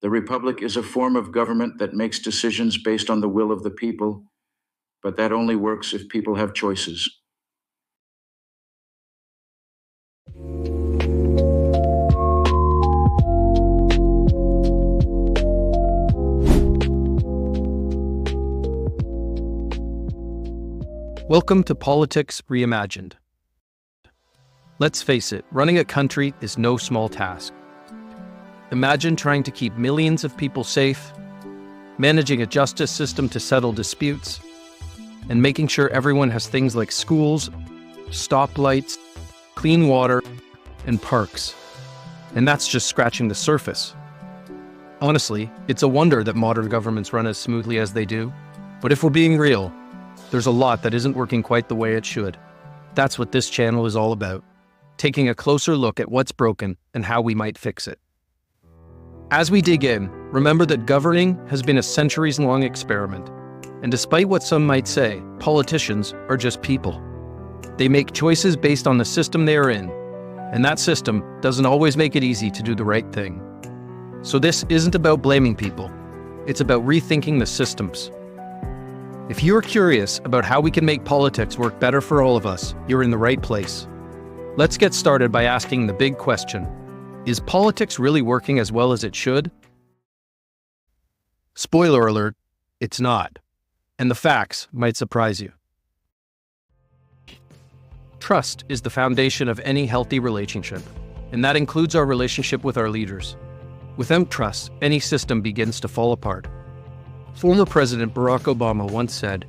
The republic is a form of government that makes decisions based on the will of the people, but that only works if people have choices. Welcome to Politics Reimagined. Let's face it, running a country is no small task. Imagine trying to keep millions of people safe, managing a justice system to settle disputes, and making sure everyone has things like schools, stoplights, clean water, and parks. And that's just scratching the surface. Honestly, it's a wonder that modern governments run as smoothly as they do. But if we're being real, there's a lot that isn't working quite the way it should. That's what this channel is all about, taking a closer look at what's broken and how we might fix it. As we dig in, remember that governing has been a centuries-long experiment. And despite what some might say, politicians are just people. They make choices based on the system they are in, and that system doesn't always make it easy to do the right thing. So this isn't about blaming people. It's about rethinking the systems. If you're curious about how we can make politics work better for all of us, you're in the right place. Let's get started by asking the big question. Is politics really working as well as it should? Spoiler alert, it's not. And the facts might surprise you. Trust is the foundation of any healthy relationship, and that includes our relationship with our leaders. Without trust, any system begins to fall apart. Former President Barack Obama once said,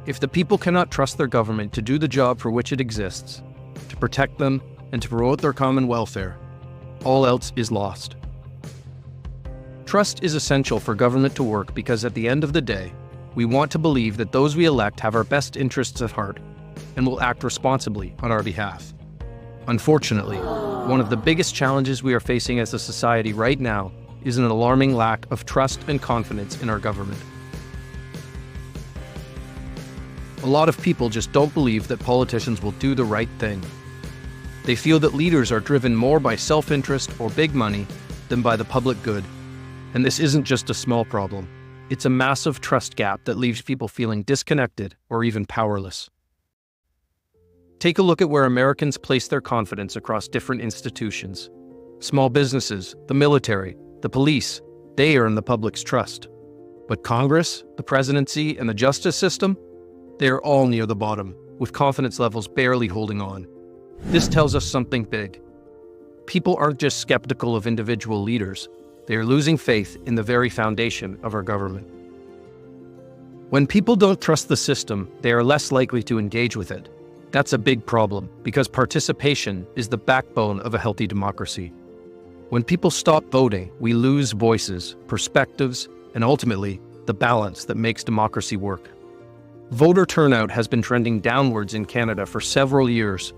"If the people cannot trust their government to do the job for which it exists, to protect them and to promote their common welfare, all else is lost." Trust is essential for government to work because at the end of the day, we want to believe that those we elect have our best interests at heart and will act responsibly on our behalf. Unfortunately, one of the biggest challenges we are facing as a society right now is an alarming lack of trust and confidence in our government. A lot of people just don't believe that politicians will do the right thing. They feel that leaders are driven more by self-interest or big money than by the public good. And this isn't just a small problem. It's a massive trust gap that leaves people feeling disconnected or even powerless. Take a look at where Americans place their confidence across different institutions. Small businesses, the military, the police, they earn the public's trust. But Congress, the presidency, and the justice system, they are all near the bottom, with confidence levels barely holding on. This tells us something big. People aren't just skeptical of individual leaders, they are losing faith in the very foundation of our government. When people don't trust the system, they are less likely to engage with it. That's a big problem, because participation is the backbone of a healthy democracy. When people stop voting, we lose voices, perspectives, and ultimately, the balance that makes democracy work. Voter turnout has been trending downwards in Canada for several years.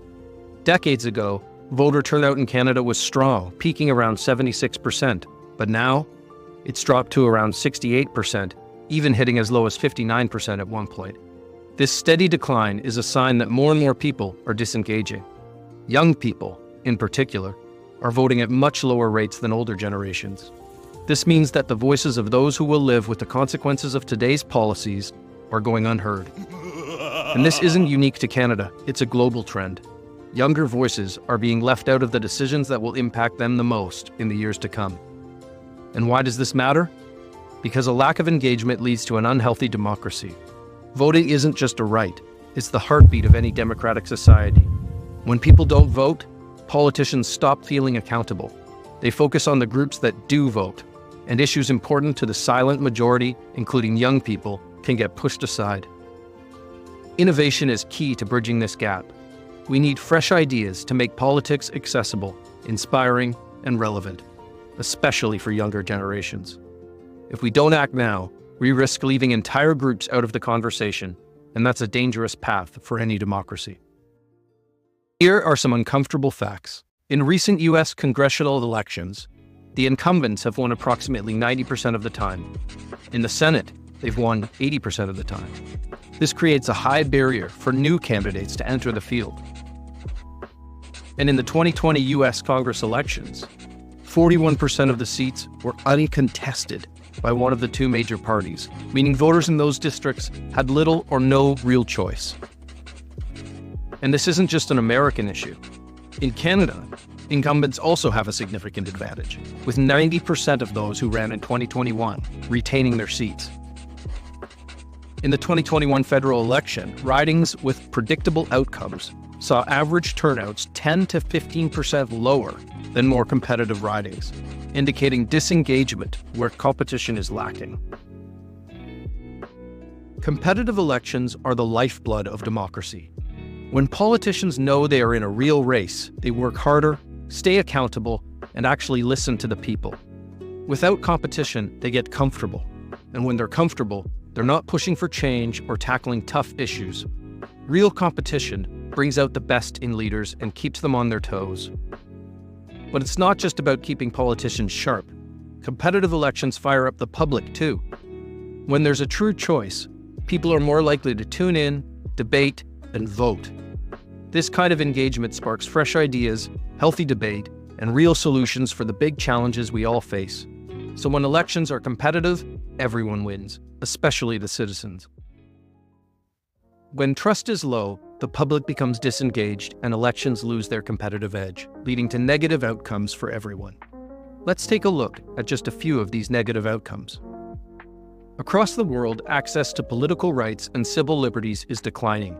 Decades ago, voter turnout in Canada was strong, peaking around 76%, but now, it's dropped to around 68%, even hitting as low as 59% at one point. This steady decline is a sign that more and more people are disengaging. Young people, in particular, are voting at much lower rates than older generations. This means that the voices of those who will live with the consequences of today's policies are going unheard. And this isn't unique to Canada, it's a global trend. Younger voices are being left out of the decisions that will impact them the most in the years to come. And why does this matter? Because a lack of engagement leads to an unhealthy democracy. Voting isn't just a right, it's the heartbeat of any democratic society. When people don't vote, politicians stop feeling accountable. They focus on the groups that do vote, and issues important to the silent majority, including young people, can get pushed aside. Innovation is key to bridging this gap. We need fresh ideas to make politics accessible, inspiring, and relevant, especially for younger generations. If we don't act now, we risk leaving entire groups out of the conversation, and that's a dangerous path for any democracy. Here are some uncomfortable facts. In recent U.S. congressional elections, the incumbents have won approximately 90% of the time. In the Senate, they've won 80% of the time. This creates a high barrier for new candidates to enter the field. And in the 2020 U.S. Congress elections, 41% of the seats were uncontested by one of the two major parties, meaning voters in those districts had little or no real choice. And this isn't just an American issue. In Canada, incumbents also have a significant advantage, with 90% of those who ran in 2021 retaining their seats. In the 2021 federal election, ridings with predictable outcomes saw average turnouts 10 to 15% lower than more competitive ridings, indicating disengagement where competition is lacking. Competitive elections are the lifeblood of democracy. When politicians know they are in a real race, they work harder, stay accountable, and actually listen to the people. Without competition, they get comfortable. And when they're comfortable, they're not pushing for change or tackling tough issues. Real competition brings out the best in leaders and keeps them on their toes. But it's not just about keeping politicians sharp. Competitive elections fire up the public too. When there's a true choice, people are more likely to tune in, debate, and vote. This kind of engagement sparks fresh ideas, healthy debate, and real solutions for the big challenges we all face. So when elections are competitive, everyone wins, especially the citizens. When trust is low, the public becomes disengaged and elections lose their competitive edge, leading to negative outcomes for everyone. Let's take a look at just a few of these negative outcomes. Across the world, access to political rights and civil liberties is declining.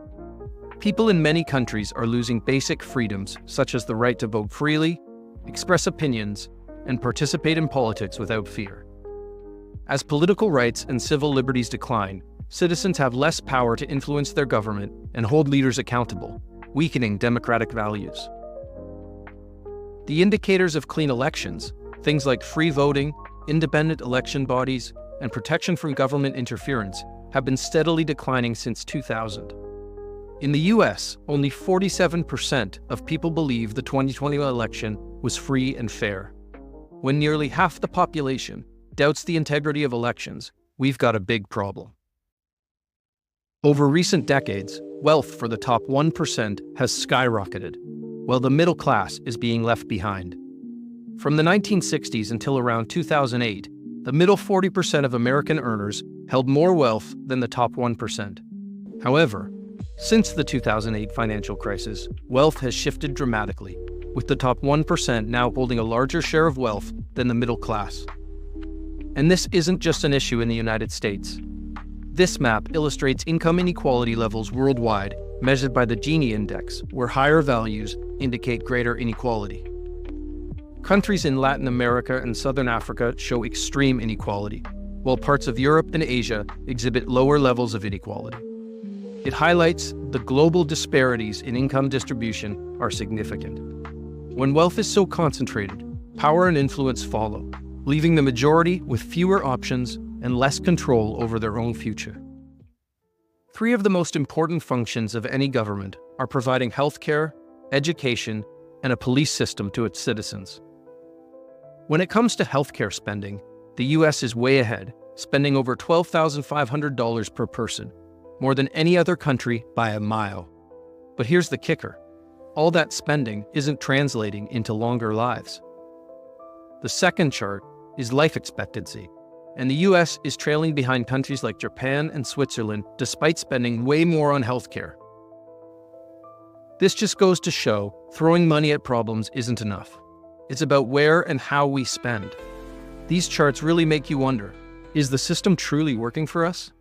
People in many countries are losing basic freedoms such as the right to vote freely, express opinions, and participate in politics without fear. As political rights and civil liberties decline, citizens have less power to influence their government and hold leaders accountable, weakening democratic values. The indicators of clean elections, things like free voting, independent election bodies, and protection from government interference, have been steadily declining since 2000. In the US, only 47% of people believe the 2020 election was free and fair. When nearly half the population doubts the integrity of elections, we've got a big problem. Over recent decades, wealth for the top 1% has skyrocketed, while the middle class is being left behind. From the 1960s until around 2008, the middle 40% of American earners held more wealth than the top 1%. However, since the 2008 financial crisis, wealth has shifted dramatically, with the top 1% now holding a larger share of wealth than the middle class. And this isn't just an issue in the United States. This map illustrates income inequality levels worldwide, measured by the Gini index, where higher values indicate greater inequality. Countries in Latin America and Southern Africa show extreme inequality, while parts of Europe and Asia exhibit lower levels of inequality. It highlights the global disparities in income distribution are significant. When wealth is so concentrated, power and influence follow, leaving the majority with fewer options and less control over their own future. Three of the most important functions of any government are providing healthcare, education, and a police system to its citizens. When it comes to healthcare spending, the US is way ahead, spending over $12,500 per person, more than any other country by a mile. But here's the kicker. All that spending isn't translating into longer lives. The second chart is life expectancy, and the US is trailing behind countries like Japan and Switzerland despite spending way more on healthcare. This just goes to show throwing money at problems isn't enough. It's about where and how we spend. These charts really make you wonder, is the system truly working for us?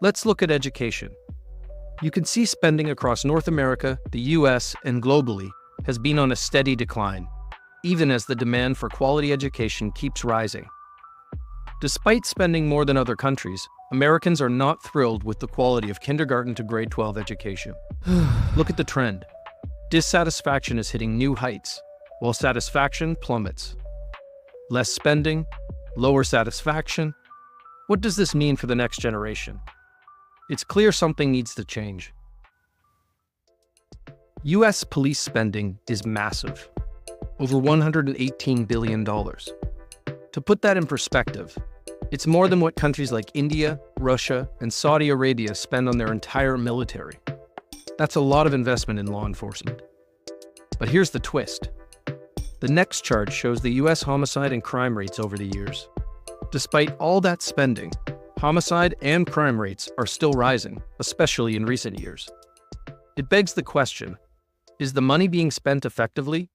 Let's look at education. You can see spending across North America, the US, and globally has been on a steady decline, even as the demand for quality education keeps rising. Despite spending more than other countries, Americans are not thrilled with the quality of kindergarten to grade 12 education. Look at the trend. Dissatisfaction is hitting new heights, while satisfaction plummets. Less spending, lower satisfaction. What does this mean for the next generation? It's clear something needs to change. US police spending is massive, over $118 billion. To put that in perspective, it's more than what countries like India, Russia, and Saudi Arabia spend on their entire military. That's a lot of investment in law enforcement. But here's the twist. The next chart shows the US homicide and crime rates over the years. Despite all that spending, homicide and crime rates are still rising, especially in recent years. It begs the question, is the money being spent effectively?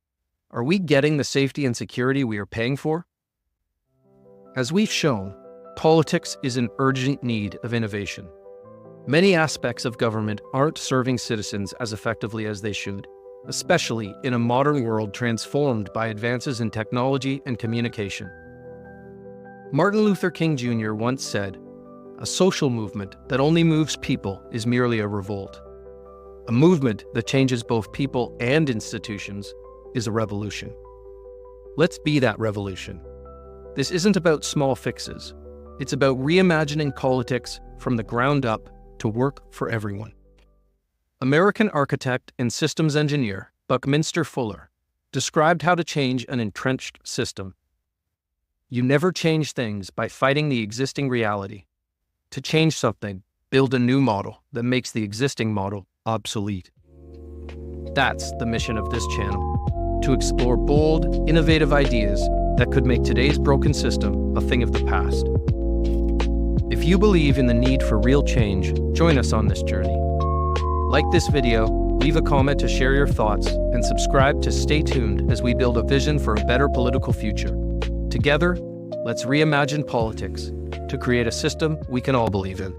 Are we getting the safety and security we are paying for? As we've shown, politics is in urgent need of innovation. Many aspects of government aren't serving citizens as effectively as they should, especially in a modern world transformed by advances in technology and communication. Martin Luther King Jr. once said, "A social movement that only moves people is merely a revolt. A movement that changes both people and institutions is a revolution." Let's be that revolution. This isn't about small fixes. It's about reimagining politics from the ground up to work for everyone. American architect and systems engineer Buckminster Fuller described how to change an entrenched system. You never change things by fighting the existing reality. To change something, build a new model that makes the existing model obsolete. That's the mission of this channel, to explore bold, innovative ideas that could make today's broken system a thing of the past. If you believe in the need for real change, join us on this journey. Like this video, leave a comment to share your thoughts, and subscribe to stay tuned as we build a vision for a better political future. Together, let's reimagine politics to create a system we can all believe in.